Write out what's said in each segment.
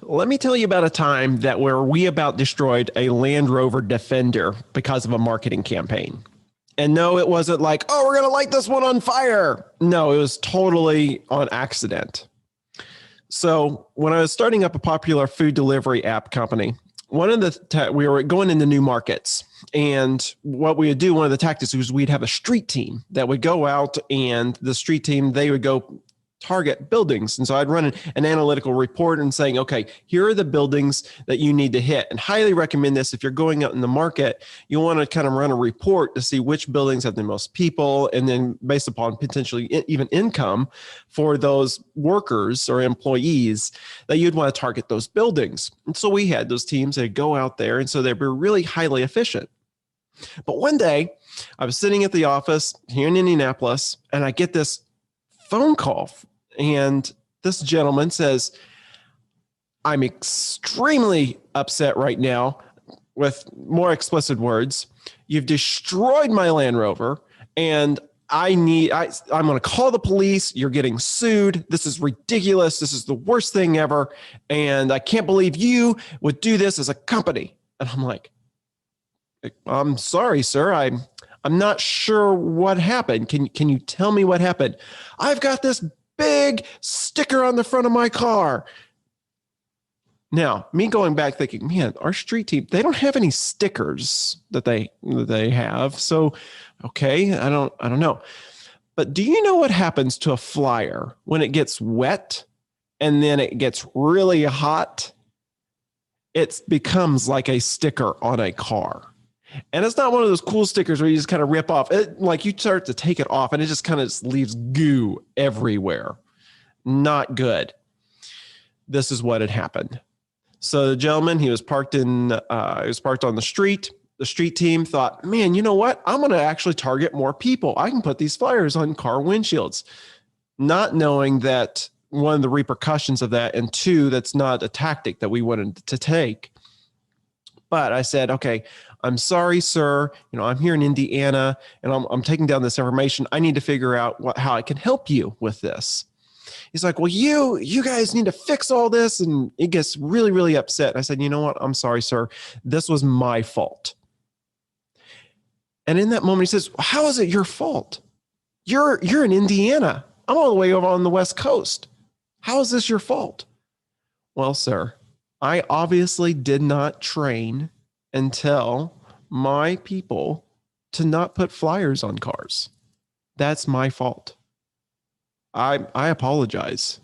Let me tell you about a time that where we about destroyed a Land Rover Defender because of a marketing campaign. And no, it wasn't like, oh, we're going to light this one on fire. No, it was totally on accident. So when I was starting up a popular food delivery app company, one of the we were going into new markets, and what we would do, one of the tactics was we'd have a street team that would go out, and the street team, they would go target buildings. And so I'd run an analytical report and saying, okay, here are the buildings that you need to hit. And highly recommend this if you're going out in the market, you want to kind of run a report to see which buildings have the most people, and then based upon potentially even income for those workers or employees, that you'd want to target those buildings. And so we had those teams that go out there, and so they were really highly efficient. But one day I was sitting at the office here in Indianapolis, and I get this phone call, and this gentleman says, I'm extremely upset right now, with more explicit words. You've destroyed my Land Rover, and I'm going to call the police. You're getting sued. This is ridiculous. This is the worst thing ever. And I can't believe you would do this as a company. And I'm like, I'm sorry, sir. I'm not sure what happened. Can you tell me what happened? I've got this big sticker on the front of my car. Now, me going back thinking, man, our street team, they don't have any stickers that they have. So, okay, I don't know. But do you know what happens to a flyer when it gets wet and then it gets really hot? It becomes like a sticker on a car. And it's not one of those cool stickers where you just kind of rip off. Like you start to take it off and it just kind of leaves goo everywhere. Not good. This is what had happened. So the gentleman, he was parked on the street. The street team thought, man, you know what? I'm going to actually target more people. I can put these flyers on car windshields. Not knowing that one of the repercussions of that, and two, that's not a tactic that we wanted to take. But I said, okay, I'm sorry, sir. I'm here in Indiana, and I'm taking down this information. I need to figure out how I can help you with this. He's like, well, you guys need to fix all this. And it gets really, really upset. And I said, you know what? I'm sorry, sir. This was my fault. And in that moment, he says, well, how is it your fault? You're in Indiana. I'm all the way over on the West Coast. How is this your fault? Well, sir, I obviously did not train and tell my people to not put flyers on cars. That's my fault. I apologize.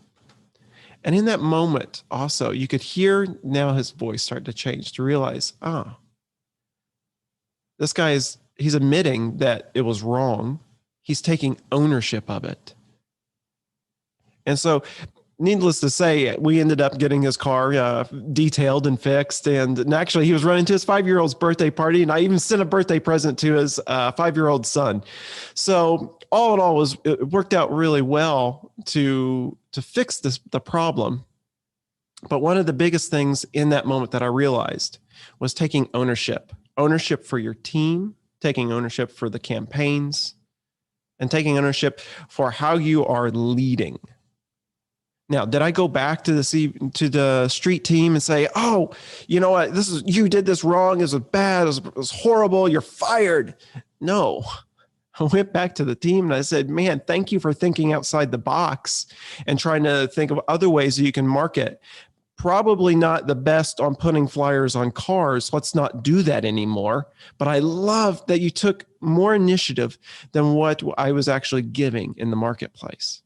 And in that moment, also, you could hear now his voice start to change, to realize, this guy he's admitting that it was wrong. He's taking ownership of it. And so, needless to say, we ended up getting his car detailed and fixed. And actually, he was running to his 5-year-old's birthday party. And I even sent a birthday present to his 5-year-old son. So all in all, it worked out really well to fix the problem. But one of the biggest things in that moment that I realized was taking ownership for your team, taking ownership for the campaigns, and taking ownership for how you are leading. Now, did I go back to the street team and say, oh, you know what, you did this wrong, it was bad, it was horrible, you're fired? No. I went back to the team and I said, man, thank you for thinking outside the box and trying to think of other ways that you can market. Probably not the best on putting flyers on cars. Let's not do that anymore. But I love that you took more initiative than what I was actually giving in the marketplace.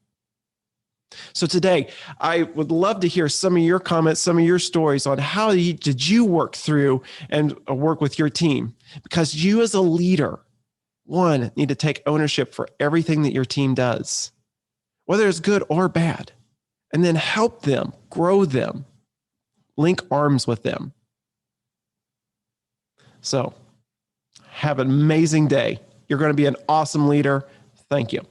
So today, I would love to hear some of your comments, some of your stories on how did you work through and work with your team? Because you as a leader, one, need to take ownership for everything that your team does, whether it's good or bad, and then help them, grow them, link arms with them. So have an amazing day. You're going to be an awesome leader. Thank you.